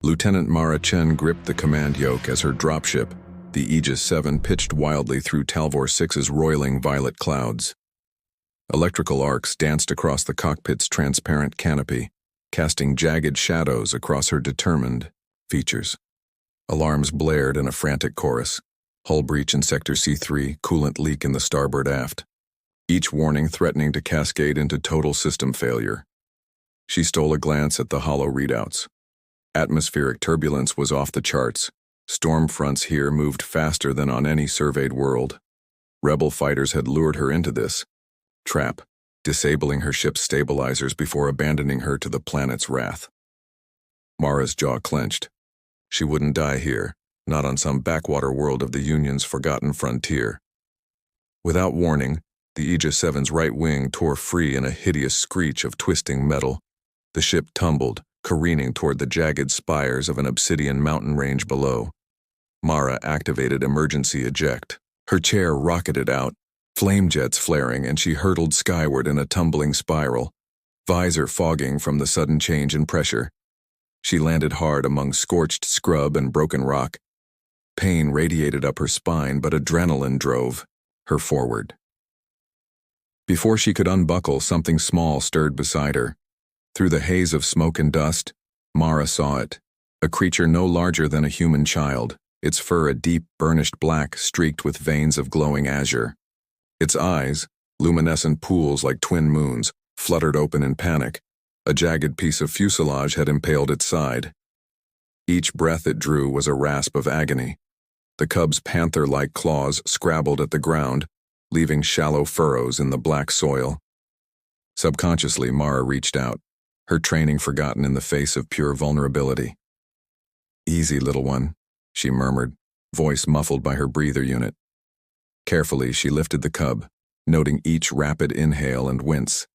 Lieutenant Mara Chen gripped the command yoke as her dropship, the Aegis 7, pitched wildly through Talvor 6's roiling violet clouds. Electrical arcs danced across the cockpit's transparent canopy, casting jagged shadows across her determined features. Alarms blared in a frantic chorus. Hull breach in Sector C3, coolant leak in the starboard aft. Each warning threatening to cascade into total system failure. She stole a glance at the hollow readouts. Atmospheric turbulence was off the charts. Storm fronts here moved faster than on any surveyed world. Rebel fighters had lured her into this trap, disabling her ship's stabilizers before abandoning her to the planet's wrath. Mara's jaw clenched. She wouldn't die here, not on some backwater world of the Union's forgotten frontier. Without warning, the Aegis 7's right wing tore free in a hideous screech of twisting metal. The ship tumbled, careening toward the jagged spires of an obsidian mountain range below. Mara activated emergency eject. Her chair rocketed out, flame jets flaring, and she hurtled skyward in a tumbling spiral, visor fogging from the sudden change in pressure. She landed hard among scorched scrub and broken rock. Pain radiated up her spine, but adrenaline drove her forward. Before she could unbuckle, something small stirred beside her. Through the haze of smoke and dust, Mara saw it, a creature no larger than a human child, its fur a deep, burnished black streaked with veins of glowing azure. Its eyes, luminescent pools like twin moons, fluttered open in panic. A jagged piece of fuselage had impaled its side. Each breath it drew was a rasp of agony. The cub's panther-like claws scrabbled at the ground, leaving shallow furrows in the black soil. Subconsciously, Mara reached out, her training forgotten in the face of pure vulnerability. "Easy, little one," she murmured, voice muffled by her breather unit. Carefully, she lifted the cub, noting each rapid inhale and wince.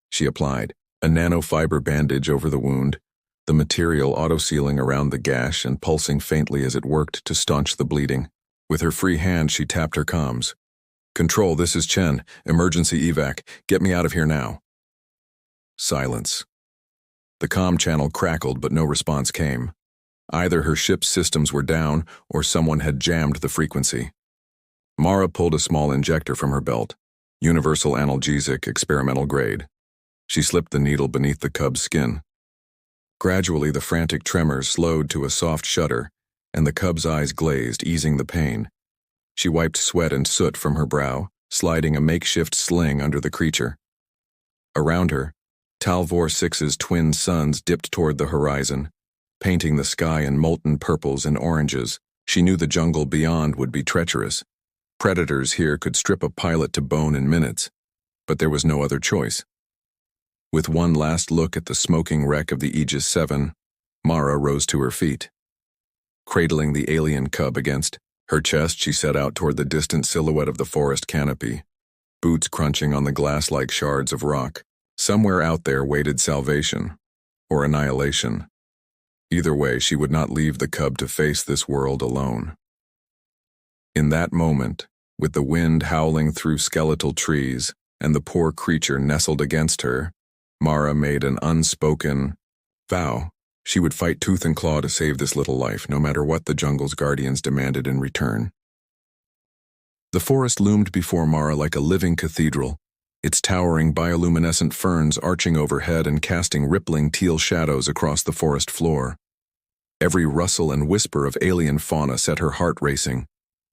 She applied a nanofiber bandage over the wound, the material auto-sealing around the gash and pulsing faintly as it worked to staunch the bleeding. With her free hand, she tapped her comms. "Control, this is Chen. Emergency evac. Get me out of here now." Silence. The comm channel crackled, but no response came. Either her ship's systems were down, or someone had jammed the frequency. Mara pulled a small injector from her belt, universal analgesic, experimental grade. She slipped the needle beneath the cub's skin. Gradually, the frantic tremors slowed to a soft shudder, and the cub's eyes glazed, easing the pain. She wiped sweat and soot from her brow, sliding a makeshift sling under the creature. Around her, Talvor 6's twin suns dipped toward the horizon, painting the sky in molten purples and oranges. She knew the jungle beyond would be treacherous. Predators here could strip a pilot to bone in minutes, but there was no other choice. With one last look at the smoking wreck of the Aegis 7, Mara rose to her feet. Cradling the alien cub against her chest, she set out toward the distant silhouette of the forest canopy, boots crunching on the glass-like shards of rock. Somewhere out there waited salvation, or annihilation. Either way, she would not leave the cub to face this world alone. In that moment, with the wind howling through skeletal trees and the poor creature nestled against her, Mara made an unspoken vow. She would fight tooth and claw to save this little life, no matter what the jungle's guardians demanded in return. The forest loomed before Mara like a living cathedral, its towering bioluminescent ferns arching overhead and casting rippling teal shadows across the forest floor. Every rustle and whisper of alien fauna set her heart racing,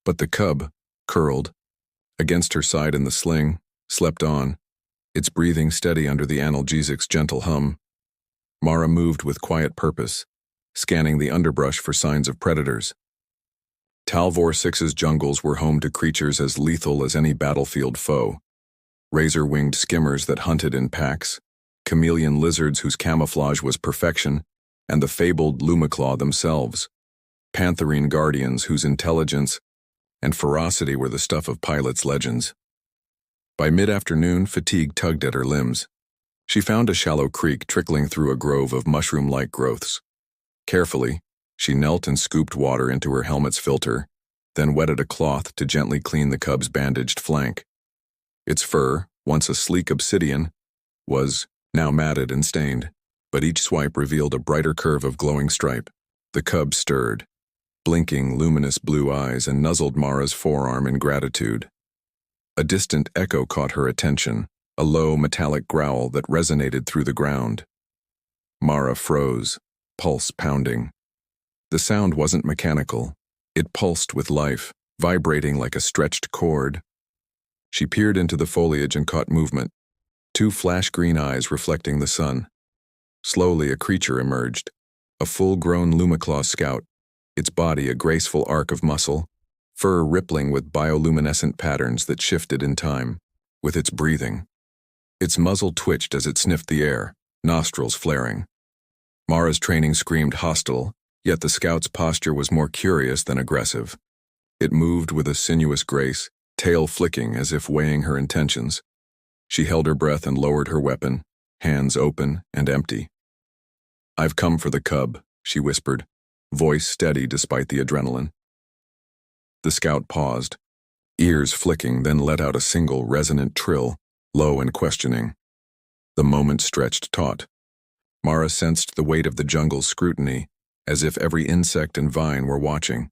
but the cub, curled against her side in the sling, slept on, its breathing steady under the analgesic's gentle hum. Mara moved with quiet purpose, scanning the underbrush for signs of predators. Talvor 6's jungles were home to creatures as lethal as any battlefield foe. Razor-winged skimmers that hunted in packs, chameleon lizards whose camouflage was perfection, and the fabled lumiclaw themselves, pantherine guardians whose intelligence and ferocity were the stuff of pilots' legends. By mid-afternoon, fatigue tugged at her limbs. She found a shallow creek trickling through a grove of mushroom-like growths. Carefully, she knelt and scooped water into her helmet's filter, then wetted a cloth to gently clean the cub's bandaged flank. Its fur, once a sleek obsidian, was now matted and stained, but each swipe revealed a brighter curve of glowing stripe. The cub stirred, blinking luminous blue eyes, and nuzzled Mara's forearm in gratitude. A distant echo caught her attention, a low metallic growl that resonated through the ground. Mara froze, pulse pounding. The sound wasn't mechanical. It pulsed with life, vibrating like a stretched cord. She peered into the foliage and caught movement, two flash-green eyes reflecting the sun. Slowly, a creature emerged, a full-grown Lumiclaw scout, its body a graceful arc of muscle, fur rippling with bioluminescent patterns that shifted in time with its breathing. Its muzzle twitched as it sniffed the air, nostrils flaring. Mara's training screamed hostile, yet the scout's posture was more curious than aggressive. It moved with a sinuous grace, tail flicking as if weighing her intentions. She held her breath and lowered her weapon, hands open and empty. "I've come for the cub," she whispered, voice steady despite the adrenaline. The scout paused, ears flicking, then let out a single resonant trill, low and questioning. The moment stretched taut. Mara sensed the weight of the jungle's scrutiny, as if every insect and vine were watching.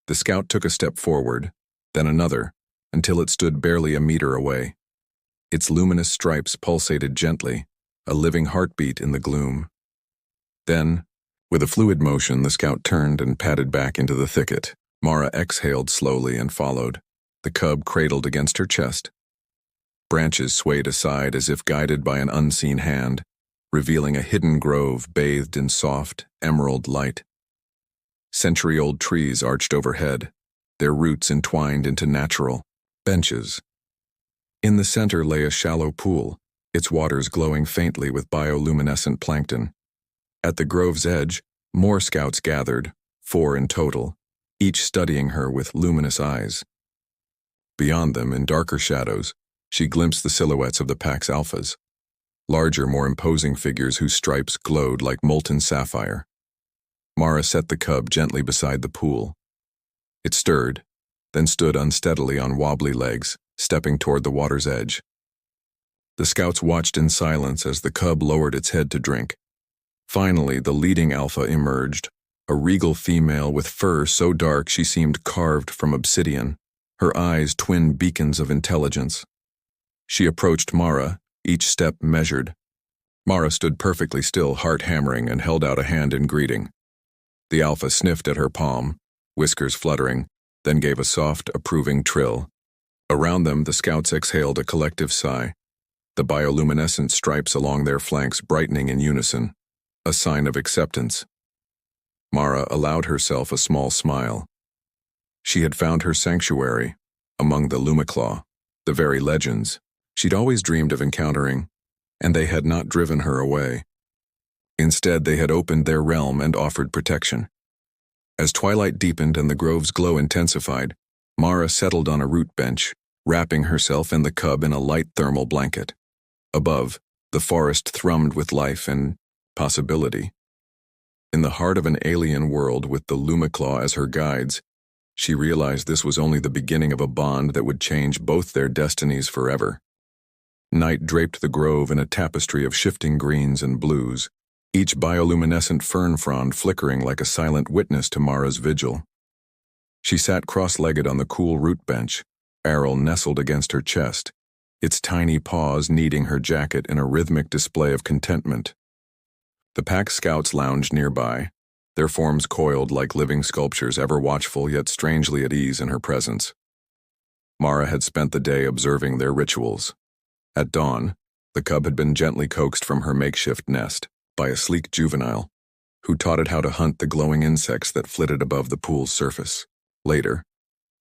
The scout took a step forward, then another, until it stood barely a meter away. Its luminous stripes pulsated gently, a living heartbeat in the gloom. Then, with a fluid motion, the scout turned and padded back into the thicket. Mara exhaled slowly and followed, the cub cradled against her chest. Branches swayed aside as if guided by an unseen hand, revealing a hidden grove bathed in soft, emerald light. Century-old trees arched overhead, their roots entwined into natural benches. In the center lay a shallow pool, its waters glowing faintly with bioluminescent plankton. At the grove's edge, more scouts gathered, 4 in total, each studying her with luminous eyes. Beyond them, in darker shadows, she glimpsed the silhouettes of the pack's alphas, larger, more imposing figures whose stripes glowed like molten sapphire. Mara set the cub gently beside the pool. It stirred, then stood unsteadily on wobbly legs, stepping toward the water's edge. The scouts watched in silence as the cub lowered its head to drink. Finally, the leading alpha emerged, a regal female with fur so dark she seemed carved from obsidian, her eyes twin beacons of intelligence. She approached Mara, each step measured. Mara stood perfectly still, heart hammering, and held out a hand in greeting. The alpha sniffed at her palm, whiskers fluttering, then gave a soft, approving trill. Around them, the scouts exhaled a collective sigh, the bioluminescent stripes along their flanks brightening in unison, a sign of acceptance. Mara allowed herself a small smile. She had found her sanctuary, among the Lumiclaw, the very legends she'd always dreamed of encountering, and they had not driven her away. Instead, they had opened their realm and offered protection. As twilight deepened and the grove's glow intensified, Mara settled on a root bench, wrapping herself and the cub in a light thermal blanket. Above, the forest thrummed with life and possibility. In the heart of an alien world with the Lumiclaw as her guides, she realized this was only the beginning of a bond that would change both their destinies forever. Night draped the grove in a tapestry of shifting greens and blues, each bioluminescent fern frond flickering like a silent witness to Mara's vigil. She sat cross-legged on the cool root bench, Errol nestled against her chest, its tiny paws kneading her jacket in a rhythmic display of contentment. The pack scouts lounged nearby, their forms coiled like living sculptures, ever watchful yet strangely at ease in her presence. Mara had spent the day observing their rituals. At dawn, the cub had been gently coaxed from her makeshift nest by a sleek juvenile, who taught it how to hunt the glowing insects that flitted above the pool's surface. Later,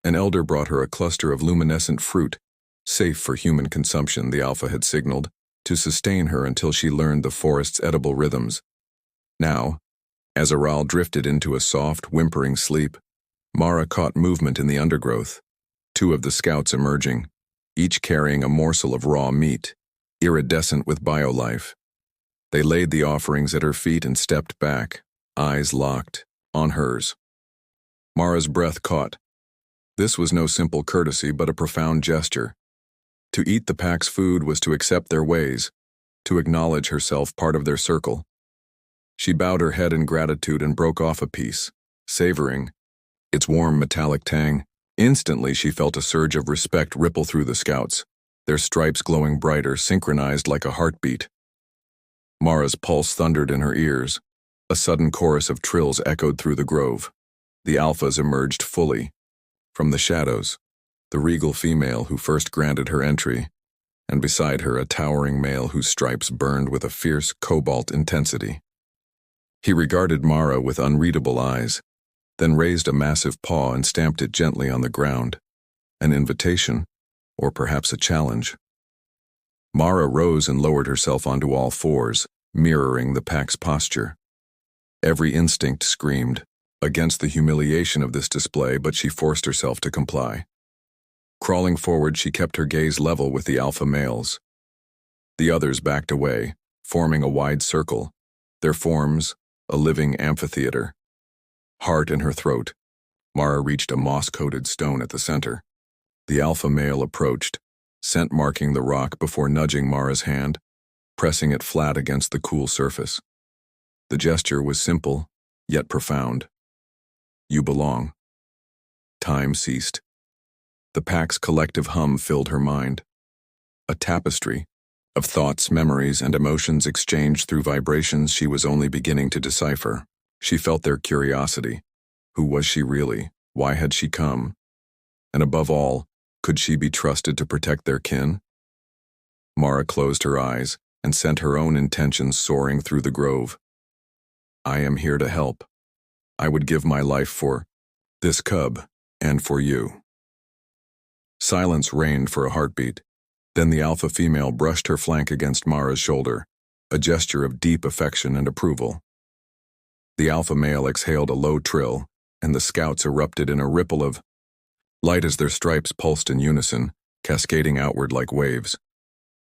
an elder brought her a cluster of luminescent fruit, safe for human consumption, the alpha had signaled, to sustain her until she learned the forest's edible rhythms. Now, as Aral drifted into a soft, whimpering sleep, Mara caught movement in the undergrowth, 2 of the scouts emerging, each carrying a morsel of raw meat, iridescent with biolife. They laid the offerings at her feet and stepped back, eyes locked, on hers. Mara's breath caught. This was no simple courtesy but a profound gesture. To eat the pack's food was to accept their ways, to acknowledge herself part of their circle. She bowed her head in gratitude and broke off a piece, savoring its warm metallic tang. Instantly she felt a surge of respect ripple through the scouts, their stripes glowing brighter, synchronized like a heartbeat. Mara's pulse thundered in her ears. A sudden chorus of trills echoed through the grove. The alphas emerged fully from the shadows, the regal female who first granted her entry, and beside her a towering male whose stripes burned with a fierce cobalt intensity. He regarded Mara with unreadable eyes, then raised a massive paw and stamped it gently on the ground, an invitation, or perhaps a challenge. Mara rose and lowered herself onto all fours, mirroring the pack's posture. Every instinct screamed against the humiliation of this display, but she forced herself to comply. Crawling forward, she kept her gaze level with the alpha males. The others backed away, forming a wide circle, their forms a living amphitheater. Heart in her throat, Mara reached a moss-coated stone at the center. The alpha male approached, scent marking the rock before nudging Mara's hand, pressing it flat against the cool surface. The gesture was simple, yet profound. You belong. Time ceased. The pack's collective hum filled her mind. A tapestry of thoughts, memories, and emotions exchanged through vibrations she was only beginning to decipher. She felt their curiosity. Who was she really? Why had she come? And above all, could she be trusted to protect their kin? Mara closed her eyes and sent her own intentions soaring through the grove. I am here to help. I would give my life for this cub and for you. Silence reigned for a heartbeat. Then the alpha female brushed her flank against Mara's shoulder, a gesture of deep affection and approval. The alpha male exhaled a low trill, and the scouts erupted in a ripple of light as their stripes pulsed in unison, cascading outward like waves.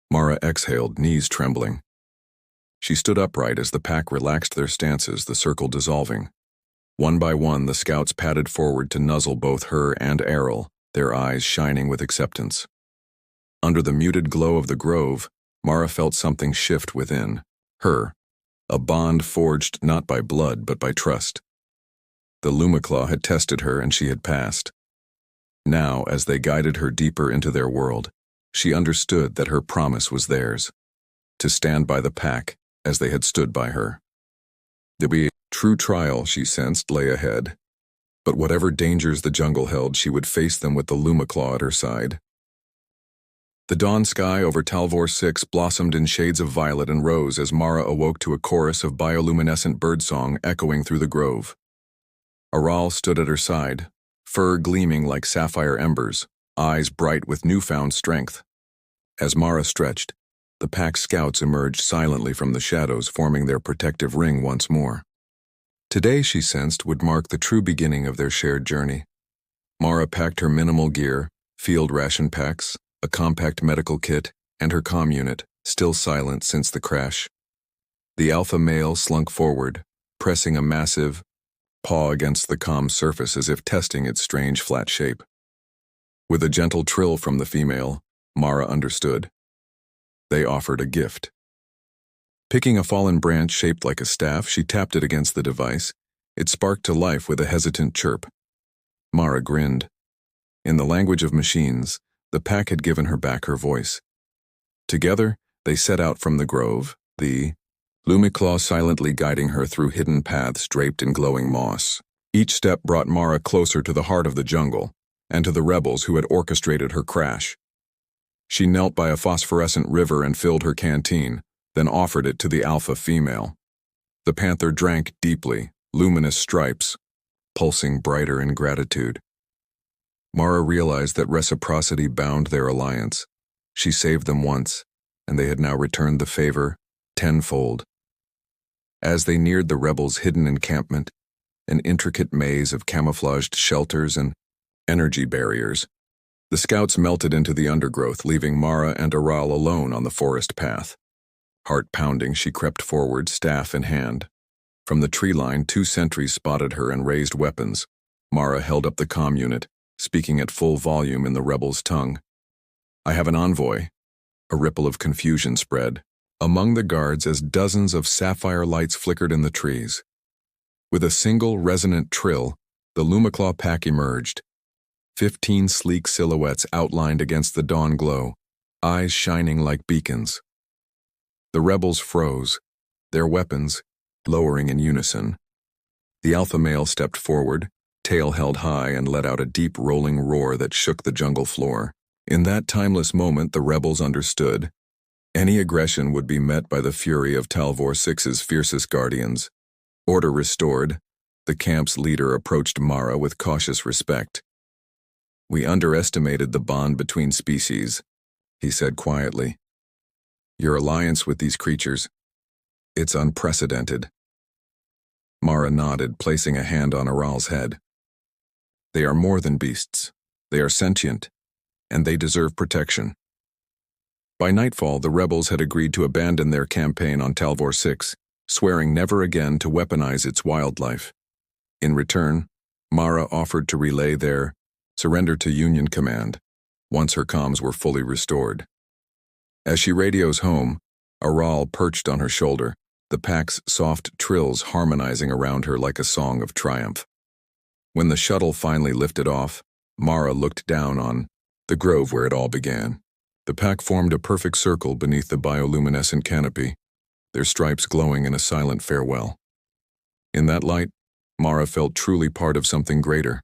Mara exhaled, knees trembling. She stood upright as the pack relaxed their stances, the circle dissolving. One by one, the scouts padded forward to nuzzle both her and Errol, their eyes shining with acceptance. Under the muted glow of the grove, Mara felt something shift within her, a bond forged not by blood but by trust. The Lumiclaw had tested her and she had passed. Now, as they guided her deeper into their world, she understood that her promise was theirs, to stand by the pack as they had stood by her. The true trial, she sensed, lay ahead, but whatever dangers the jungle held, she would face them with the Lumiclaw at her side. The dawn sky over Talvor 6 blossomed in shades of violet and rose as Mara awoke to a chorus of bioluminescent birdsong echoing through the grove. Aral stood at her side, fur gleaming like sapphire embers, eyes bright with newfound strength. As Mara stretched, the pack scouts emerged silently from the shadows, forming their protective ring once more. Today, she sensed, would mark the true beginning of their shared journey. Mara packed her minimal gear, field ration packs, a compact medical kit, and her comm unit, still silent since the crash. The alpha male slunk forward, pressing a massive paw against the comm surface as if testing its strange flat shape. With a gentle trill from the female, Mara understood. They offered a gift. Picking a fallen branch shaped like a staff, she tapped it against the device. It sparked to life with a hesitant chirp. Mara grinned. In the language of machines, the pack had given her back her voice. Together, they set out from the grove, the Lumiclaw silently guiding her through hidden paths draped in glowing moss. Each step brought Mara closer to the heart of the jungle, and to the rebels who had orchestrated her crash. She knelt by a phosphorescent river and filled her canteen, then offered it to the alpha female. The panther drank deeply, luminous stripes, pulsing brighter in gratitude. Mara realized that reciprocity bound their alliance. She saved them once, and they had now returned the favor tenfold. As they neared the rebels' hidden encampment, an intricate maze of camouflaged shelters and energy barriers, the scouts melted into the undergrowth, leaving Mara and Aral alone on the forest path. Heart pounding, she crept forward, staff in hand. From the tree line, 2 sentries spotted her and raised weapons. Mara held up the comm unit, speaking at full volume in the rebels' tongue. I have an envoy. A ripple of confusion spread. among the guards as dozens of sapphire lights flickered in the trees. With a single resonant trill, the Lumaclaw pack emerged. 15 sleek silhouettes outlined against the dawn glow, eyes shining like beacons. The rebels froze, their weapons lowering in unison. The alpha male stepped forward, tail held high, and let out a deep rolling roar that shook the jungle floor. In that timeless moment, the rebels understood. Any aggression would be met by the fury of Talvor Six's fiercest guardians. Order restored, the camp's leader approached Mara with cautious respect. "We underestimated the bond between species," he said quietly. "Your alliance with these creatures, it's unprecedented." Mara nodded, placing a hand on Aral's head. "They are more than beasts. They are sentient, and they deserve protection." By nightfall, the rebels had agreed to abandon their campaign on Talvor 6, swearing never again to weaponize its wildlife. In return, Mara offered to relay their surrender to Union Command once her comms were fully restored. As she radios home, Aral perched on her shoulder, the pack's soft trills harmonizing around her like a song of triumph. When the shuttle finally lifted off, Mara looked down on the grove where it all began. The pack formed a perfect circle beneath the bioluminescent canopy, their stripes glowing in a silent farewell. In that light, Mara felt truly part of something greater,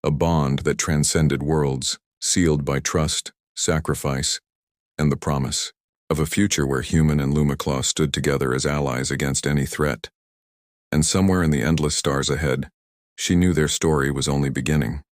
a bond that transcended worlds, sealed by trust, sacrifice, and the promise of a future where human and Lumaclaw stood together as allies against any threat. And somewhere in the endless stars ahead, she knew their story was only beginning.